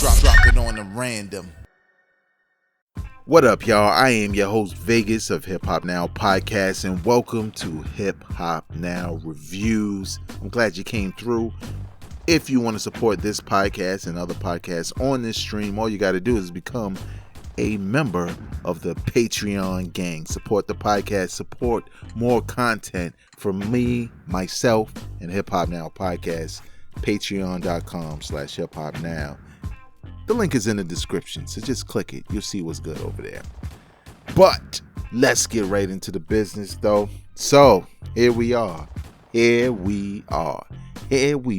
Drop it on the random. What up, y'all? I am your host, Vegas of Hip Hop Now Podcast, and welcome to Hip Hop Now Reviews. I'm glad you came through. If you want to support this podcast and other podcasts on this stream, all you got to do is become a member of the Patreon gang. Support the podcast, support more content from me, myself, and Hip Hop Now Podcast. Patreon.com/Hip Hop Now. The link is in the description, so just click it. You'll see what's good over there. But let's get right into the business, though. So here we are. Here we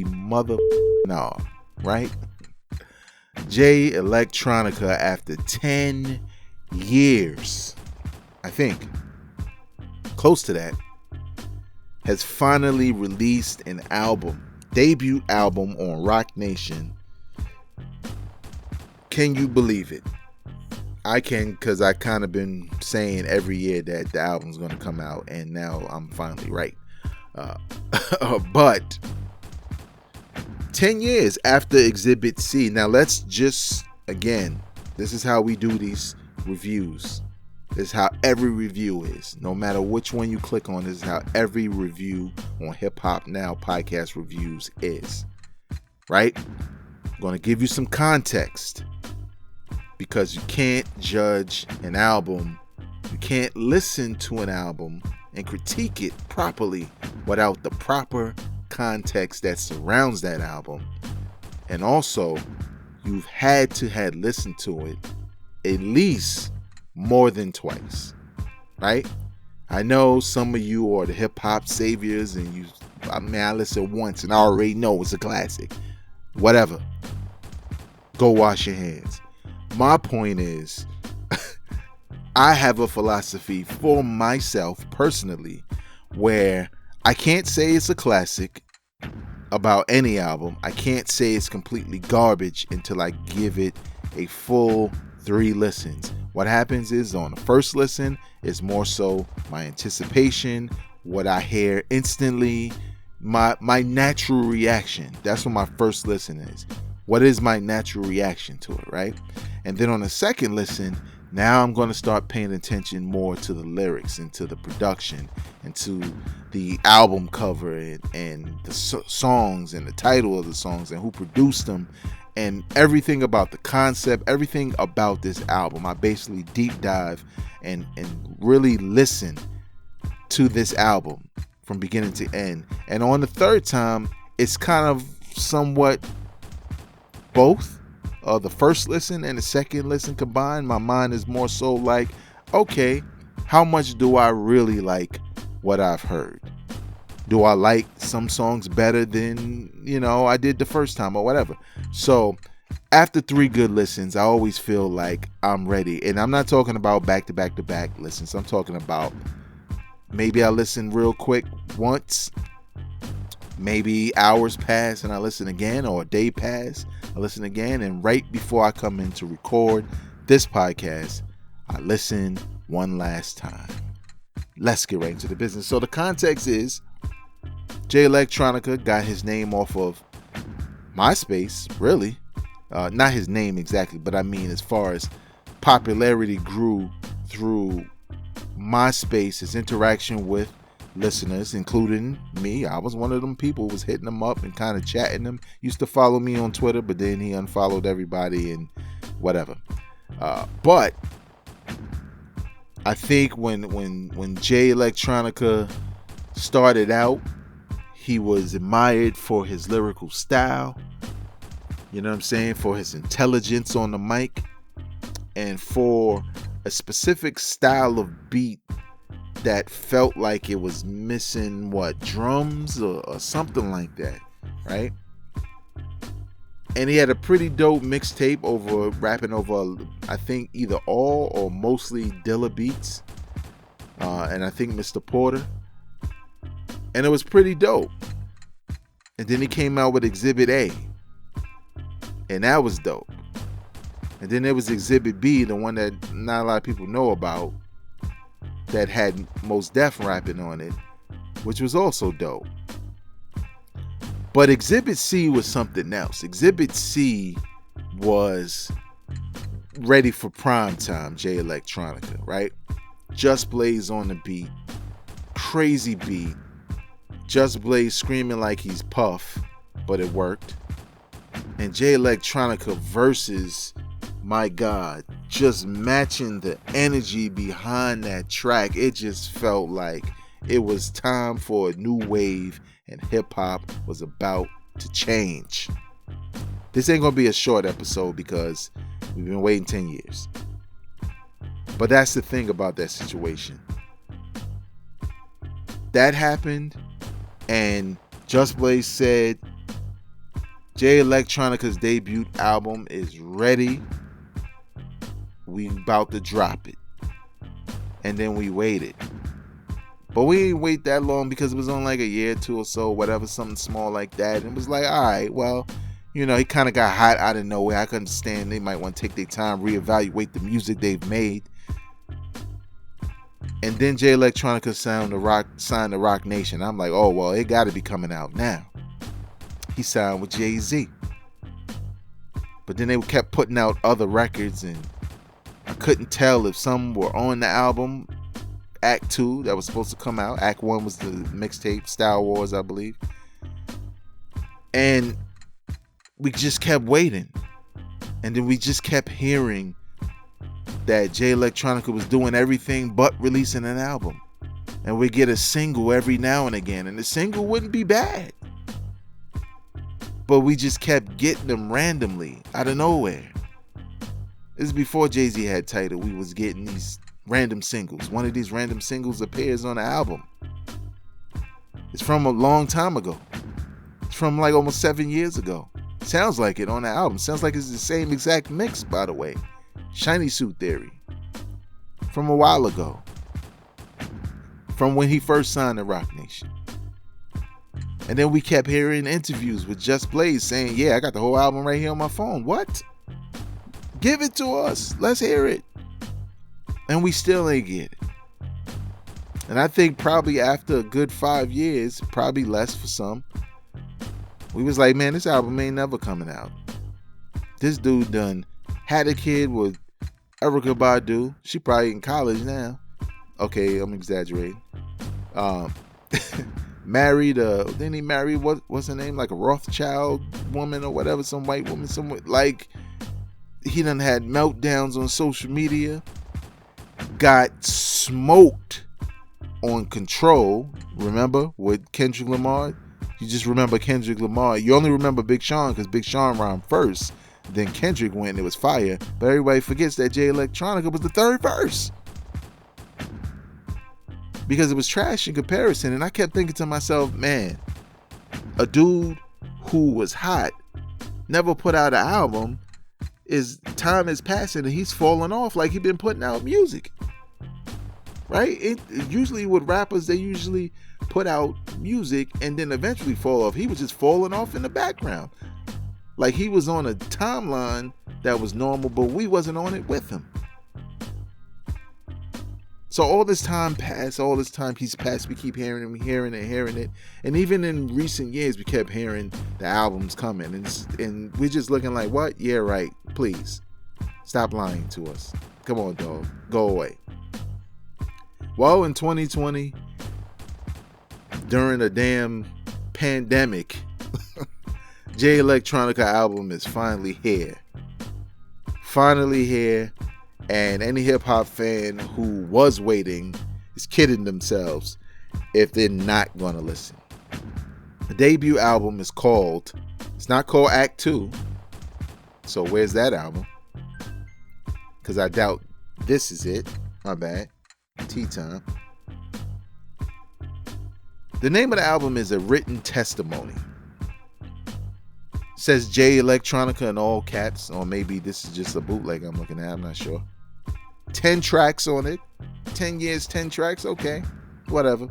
mother are, right? Jay Electronica, after 10 years, I think, close to that, has finally released an album, debut album on Rock Nation. Can you believe it? I can, because I kind of been saying every year that the album's going to come out, and now I'm finally right. But 10 years after Exhibit C. Now let's just, again, this is how we do these reviews. This is how every review is. No matter which one you click on, this is how every review on Hip Hop Now Podcast Reviews is. Right? I'm going to give you some context, because you can't judge an album, you can't listen to an album and critique it properly without the proper context that surrounds that album. And also, you've had to have listened to it at least more than twice, right? I know some of you are the hip hop saviors, and I listened once and I already know it's a classic. Whatever. Go wash your hands. My point is, I have a philosophy for myself personally where I can't say it's a classic about any album. I can't say it's completely garbage until I give it a full 3 listens. What happens is, on the first listen is more so my anticipation, what I hear instantly, my natural reaction. That's what my first listen is. What is my natural reaction to it, right? And then on the second listen, now I'm going to start paying attention more to the lyrics and to the production and to the album cover and the songs and the title of the songs and who produced them and everything about the concept, everything about this album. I basically deep dive and really listen to this album from beginning to end. And on the third time, it's kind of somewhat both. The first listen and the second listen combined, my mind is more so like, okay, how much do I really like what I've heard? Do I like some songs better than, I did the first time or whatever? So after 3 good listens, I always feel like I'm ready. And I'm not talking about back-to-back-to-back listens. I'm talking about maybe I listen real quick once, maybe hours pass and I listen again, or a day pass, I listen again, and right before I come in to record this podcast, I listen one last time. Let's get right into the business. So the context is, Jay Electronica got his name off of MySpace, really. Not his name exactly, but I mean as far as popularity grew through MySpace, his interaction with listeners, including me. I was one of them people who was hitting them up and kind of chatting them. Used to follow me on Twitter, but then he unfollowed everybody and whatever. But I think when Jay Electronica started out, he was admired for his lyrical style, you know what I'm saying, for his intelligence on the mic, and for a specific style of beat that felt like it was missing drums or something like that, right? And he had a pretty dope mixtape rapping over, I think, either all or mostly Dilla beats, and I think Mr. Porter, and it was pretty dope. And then he came out with Exhibit A, and that was dope. And then there was Exhibit B, the one that not a lot of people know about, that had Mos Def rapping on it, which was also dope. But Exhibit C was something else. Exhibit C was ready for prime time, Jay Electronica, right? Just Blaze on the beat. Crazy beat. Just Blaze screaming like he's Puff, but it worked. And Jay Electronica versus, my God, just matching the energy behind that track. It just felt like it was time for a new wave and hip hop was about to change. This ain't gonna be a short episode because we've been waiting 10 years. But that's the thing about that situation. That happened, and Just Blaze said Jay Electronica's debut album is ready. We about to drop it. And then we waited. But we didn't wait that long because it was on like a year or two or so, whatever, something small like that. And it was like, all right, well, you know, he kind of got hot out of nowhere. I can understand they might want to take their time, reevaluate the music they've made. And then Jay Electronica signed to Rock Nation. I'm like, oh, well, it got to be coming out now. He signed with Jay-Z. But then they kept putting out other records, and I couldn't tell if some were on the album. Act 2 that was supposed to come out. Act 1 was the mixtape, Style Wars, I believe. And we just kept waiting. And then we just kept hearing that Jay Electronica was doing everything but releasing an album. And we get a single every now and again. And the single wouldn't be bad. But we just kept getting them randomly out of nowhere. This is before Jay-Z had Tidal. We was getting these random singles. One of these random singles appears on the album. It's from a long time ago. It's from like almost 7 years ago. Sounds like it on the album. Sounds like it's the same exact mix, by the way. Shiny Suit Theory. From a while ago. From when he first signed to Rock Nation. And then we kept hearing interviews with Just Blaze saying, yeah, I got the whole album right here on my phone. What? Give it to us. Let's hear it. And we still ain't get it. And I think probably after a good 5 years, probably less for some, we was like, man, this album ain't never coming out. This dude done had a kid with Erykah Badu. She probably in college now. Okay, I'm exaggerating. Married, didn't he marry, what's her name? Like a Rothschild woman or whatever, some white woman, like, he done had meltdowns on social media. Got smoked on Control, remember, with Kendrick Lamar? You just remember Kendrick Lamar. You only remember Big Sean because Big Sean rhymed first. Then Kendrick went and it was fire. But everybody forgets that Jay Electronica was the third verse. Because it was trash in comparison. And I kept thinking to myself, man, a dude who was hot, never put out an album, time is passing and he's falling off like he's been putting out music. Right? It usually with rappers, they usually put out music and then eventually fall off. He was just falling off in the background. Like he was on a timeline that was normal, but we wasn't on it with him. So all this time passed, all this time he's passed, we keep hearing it. And even in recent years, we kept hearing the albums coming. And we're just looking like, what? Yeah, right. Please. Stop lying to us. Come on, dog. Go away. Well, in 2020, during a damn pandemic, Jay Electronica album is finally here. Finally here. And any hip-hop fan who was waiting is kidding themselves if they're not going to listen. The debut album is called, it's not called Act 2. So where's that album? Because I doubt this is it. My bad. Tea time. The name of the album is A Written Testimony. It says Jay Electronica in all caps, or maybe this is just a bootleg I'm looking at, I'm not sure. 10 tracks on it. 10 years, 10 tracks. Okay, whatever.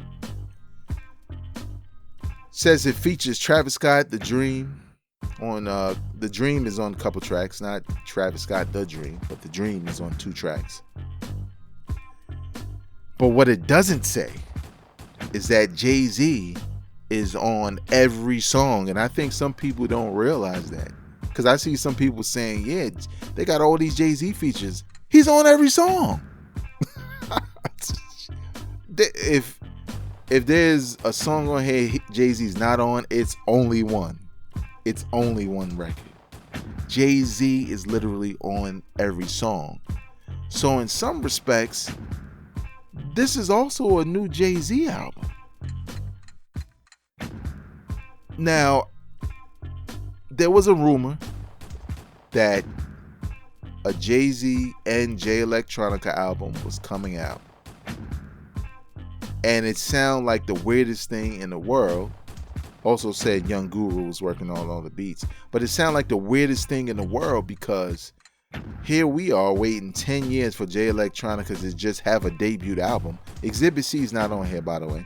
Says it features Travis Scott, The Dream. The Dream is on a couple tracks, not Travis Scott, The Dream, but The Dream is on 2 tracks. But what it doesn't say is that Jay-Z is on every song, and I think some people don't realize that. Because I see some people saying, yeah, they got all these Jay-Z features. He's on every song. If there's a song on here Jay-Z's not on, it's only one. It's only one record. Jay-Z is literally on every song. So in some respects, this is also a new Jay-Z album. Now, there was a rumor that a Jay-Z and Jay Electronica album was coming out. And it sounded like the weirdest thing in the world. Also said Young Guru was working on all the beats. But it sounded like the weirdest thing in the world because here we are waiting 10 years for Jay Electronica to just have a debut album. Exhibit C is not on here, by the way.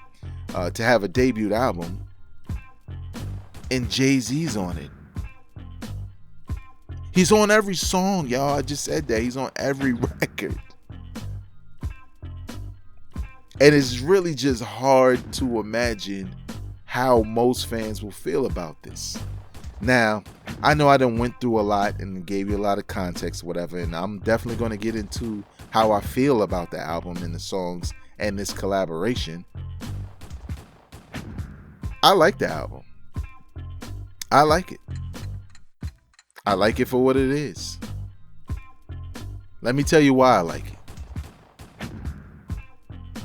To have a debut album. And Jay-Z's on it. He's on every song, y'all. I just said that. He's on every record. And it's really just hard to imagine how most fans will feel about this. Now, I know I done went through a lot and gave you a lot of context, whatever, and I'm definitely going to get into how I feel about the album and the songs and this collaboration. I like the album. I like it. I like it for what it is. Let me tell you why I like it.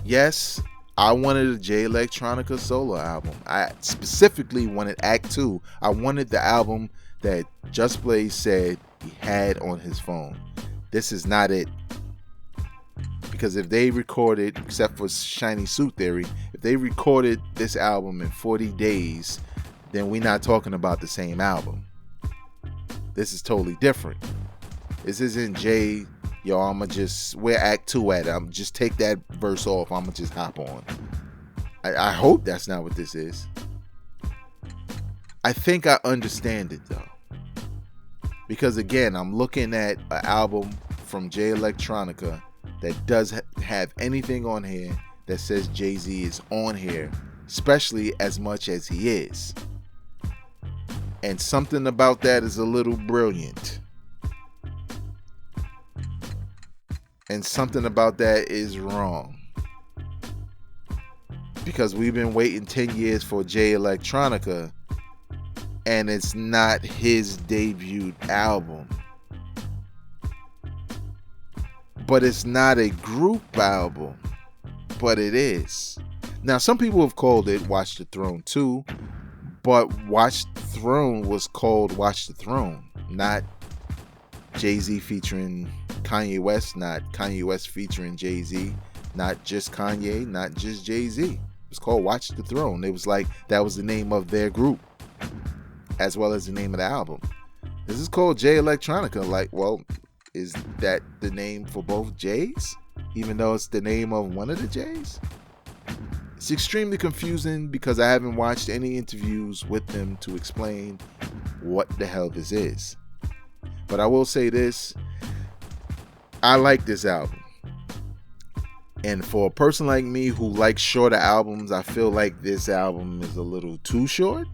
Yes, I wanted a Jay Electronica solo album. I specifically wanted Act 2. I wanted the album that Just Blaze said he had on his phone. This is not it. Because if they recorded, except for Shiny Suit Theory, if they recorded this album in 40 days, then we're not talking about the same album. This is totally different. This isn't Jay, yo, I'ma just, where Act 2 at? I'm just take that verse off, I'ma just hop on. I hope that's not what this is. I think I understand it though. Because again, I'm looking at an album from Jay Electronica that does have anything on here that says Jay-Z is on here, especially as much as he is. And something about that is a little brilliant. And something about that is wrong. Because we've been waiting 10 years for Jay Electronica, and it's not his debut album. But it's not a group album. But it is. Now, some people have called it Watch the Throne 2, but Watch the Throne was called Watch the Throne, not Jay-Z featuring Kanye West, not Kanye West featuring Jay-Z, not just Kanye, not just Jay-Z. It's called Watch the Throne. It was like that was the name of their group, as well as the name of the album. This is called Jay Electronica. Like, well, is that the name for both Jays? Even though it's the name of one of the Jays? It's extremely confusing because I haven't watched any interviews with them to explain what the hell this is. But I will say this. I like this album. And for a person like me who likes shorter albums, I feel like this album is a little too short.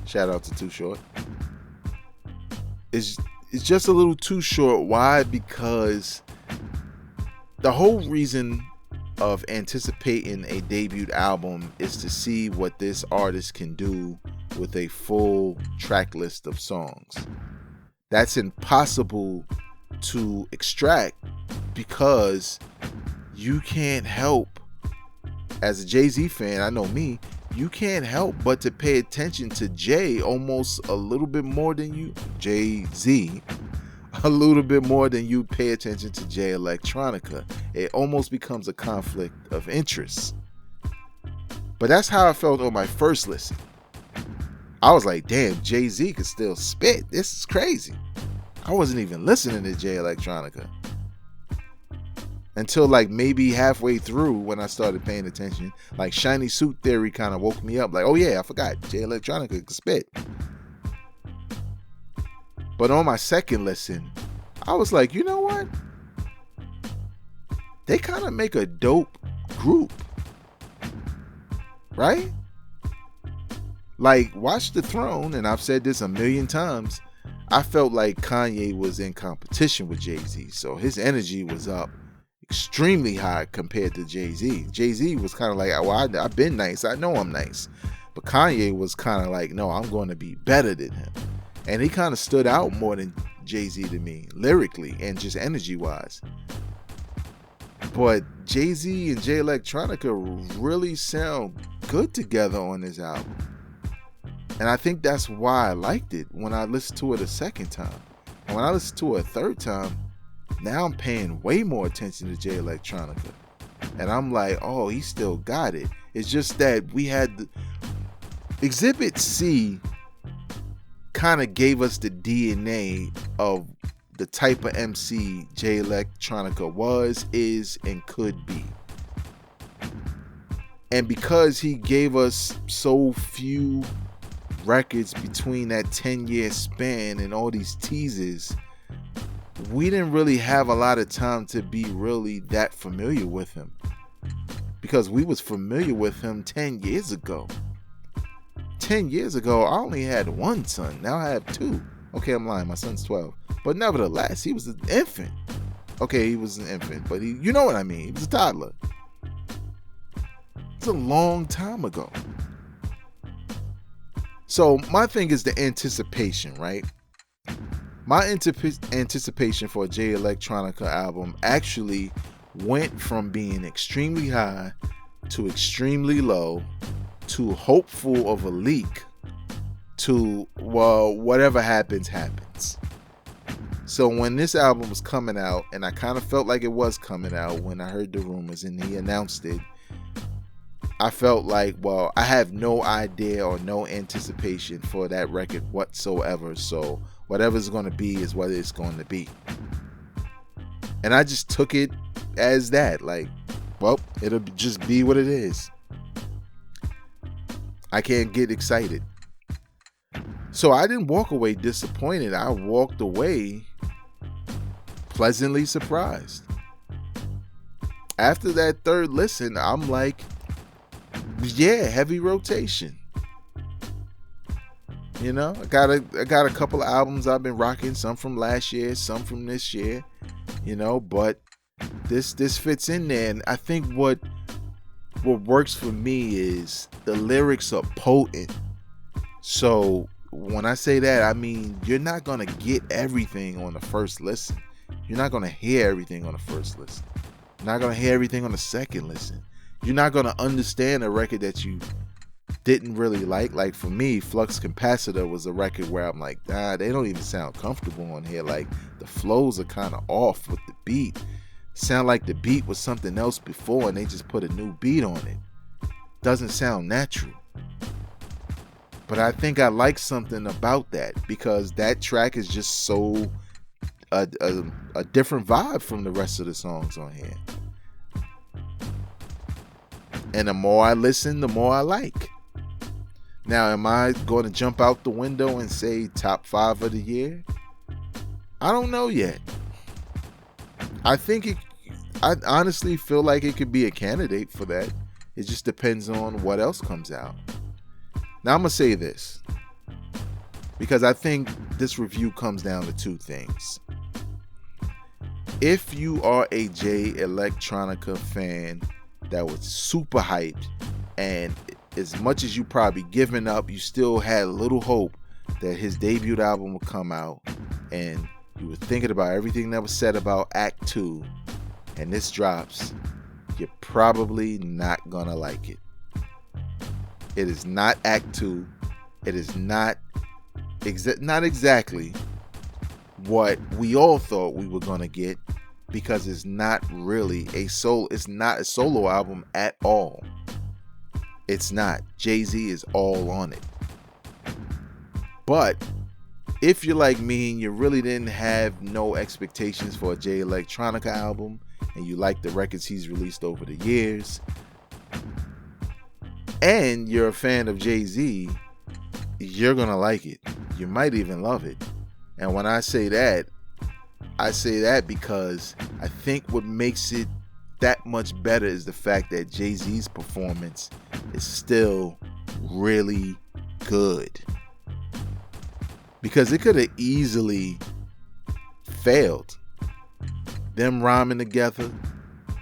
Shout out to Too Short. It's just a little too short. Why? Because the whole reason of anticipating a debut album is to see what this artist can do with a full track list of songs. That's impossible to extract because you can't help, as a Jay-Z fan, I know me, you can't help but to pay attention to Jay almost a little bit more than you, Jay-Z, a little bit more than you pay attention to Jay Electronica. It almost becomes a conflict of interest. But that's how I felt on my first listen. I was like, damn, Jay-Z could still spit. This is crazy. I wasn't even listening to Jay Electronica until like maybe halfway through when I started paying attention. Like Shiny Suit Theory kind of woke me up. Like, oh yeah, I forgot Jay Electronica could spit. But on my second listen, I was like, you know what? They kind of make a dope group. Right? Like, Watch the Throne, and I've said this a million times, I felt like Kanye was in competition with Jay-Z. So his energy was up extremely high compared to Jay-Z. Jay-Z was kind of like, well, I've been nice. I know I'm nice. But Kanye was kind of like, no, I'm going to be better than him. And he kind of stood out more than Jay-Z to me, lyrically and just energy-wise. But Jay-Z and Jay Electronica really sound good together on this album. And I think that's why I liked it when I listened to it a second time. And when I listened to it a third time, now I'm paying way more attention to Jay Electronica. And I'm like, oh, he still got it. It's just that we had Exhibit C kind of gave us the DNA of the type of MC Jay Electronica was, is, and could be. And because he gave us so few records between that 10-year span and all these teasers, we didn't really have a lot of time to be really that familiar with him, because we was familiar with him 10 years ago. 10 years ago, I only had one son. Now I have two. Okay, I'm lying. My son's 12. But nevertheless, he was an infant. Okay, he was an infant, but you know what I mean. He was a toddler. It's a long time ago. So my thing is the anticipation, right? My anticipation for a Jay Electronica album actually went from being extremely high to extremely low to hopeful of a leak to, well, whatever happens, happens. So when this album was coming out, and I kind of felt like it was coming out when I heard the rumors and he announced it, I felt like, well, I have no idea or no anticipation for that record whatsoever. So whatever's going to be is what it's going to be. And I just took it as that. Like, well, it'll just be what it is. I can't get excited. So I didn't walk away disappointed. I walked away pleasantly surprised. After that third listen, I'm like, yeah, heavy rotation. You know, I got a couple of albums I've been rocking, some from last year, some from this year, you know, but this fits in there. And I think what works for me is the lyrics are potent. So when I say that, I mean, you're not going to get everything on the first listen. You're not going to hear everything on the first listen. You're not going to hear everything on the second listen. You're not going to understand a record that you didn't really like. Like for me, Flux Capacitor was a record where I'm like, they don't even sound comfortable on here. Like the flows are kind of off with the beat. Sound like the beat was something else before and they just put a new beat on it. Doesn't sound natural. But I think I like something about that because that track is just so a different vibe from the rest of the songs on here. And the more I listen, the more I like. Now, am I going to jump out the window and say top 5 of the year? I don't know yet. I honestly feel like it could be a candidate for that. It just depends on what else comes out. Now, I'm going to say this, because I think this review comes down to two things. If you are a Jay Electronica fan that was super hyped, and as much as you probably given up, you still had a little hope that his debut album would come out, and you were thinking about everything that was said about Act 2, and this drops, you're probably not gonna like it. It is not Act 2. It is not exactly what we all thought we were gonna get, because it's not really it's not a solo album at all. It's not. Jay-Z is all on it. But if you're like me and you really didn't have no expectations for a Jay Electronica album, and you like the records he's released over the years, and you're a fan of Jay-Z, you're gonna like it. You might even love it. And when I say that because I think what makes it that much better is the fact that Jay-Z's performance is still really good. Because it could have easily failed. Them rhyming together,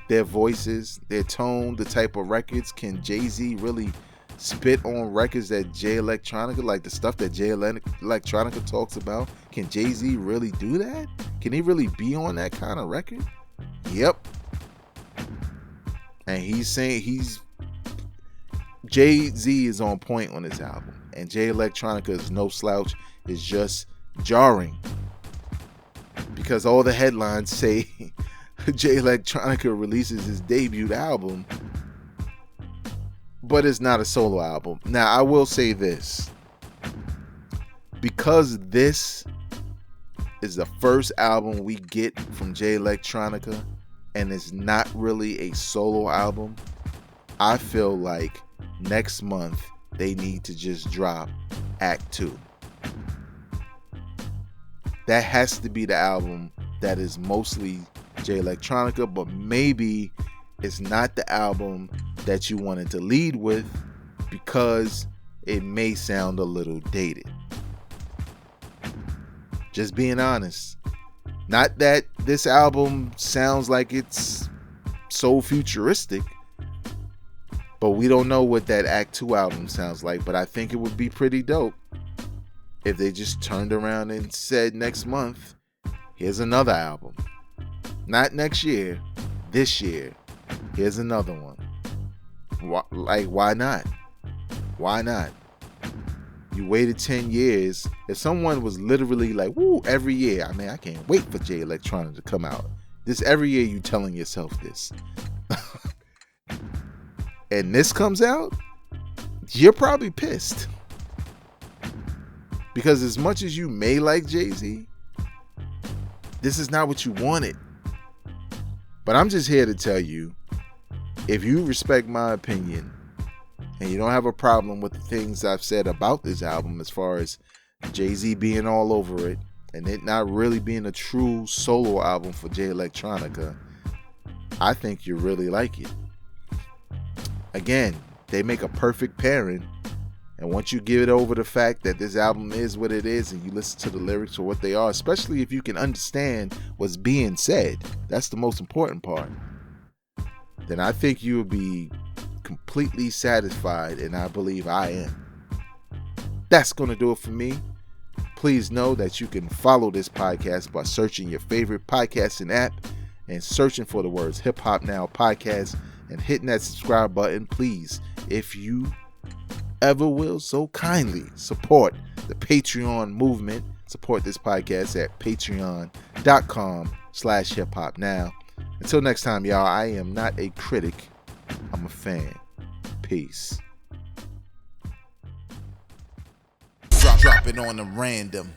their voices, their tone, the type of records. Can Jay-Z really spit on records that Jay Electronica, like the stuff that Jay Electronica talks about? Can Jay-Z really do that? Can he really be on that kind of record? Yep. And he's saying Jay-Z is on point on this album. And Jay Electronica is no slouch. It's just jarring. Because all the headlines say Jay Electronica releases his debut album, but it's not a solo album. Now, I will say this. Because this is the first album we get from Jay Electronica, and it's not really a solo album, I feel like next month they need to just drop Act 2. That has to be the album that is mostly Jay Electronica, but maybe it's not the album that you wanted to lead with because it may sound a little dated. Just being honest. Not that this album sounds like it's so futuristic, but we don't know what that Act 2 album sounds like. But I think it would be pretty dope if they just turned around and said next month, here's another album. Not next year, this year. Here's another one. Why not? Why not? You waited 10 years. If someone was literally like, woo, every year, I mean, I can't wait for Jay Electronica to come out. This every year you telling yourself this. And this comes out, you're probably pissed. Because as much as you may like Jay-Z, this is not what you wanted. But I'm just here to tell you, if you respect my opinion and you don't have a problem with the things I've said about this album as far as Jay-Z being all over it and it not really being a true solo album for Jay Electronica, I think you really like it. Again, they make a perfect pairing. And once you give it over the fact that this album is what it is and you listen to the lyrics for what they are, especially if you can understand what's being said, that's the most important part, then I think you'll be completely satisfied, and I believe I am. That's going to do it for me. Please know that you can follow this podcast by searching your favorite podcasting app and searching for the words Hip Hop Now Podcast and hitting that subscribe button. Please, if you ever will so kindly support the Patreon movement, support this podcast at patreon.com/hiphopnow. Until next time, y'all, I am not a critic, I'm a fan. Peace. Drop it on the random.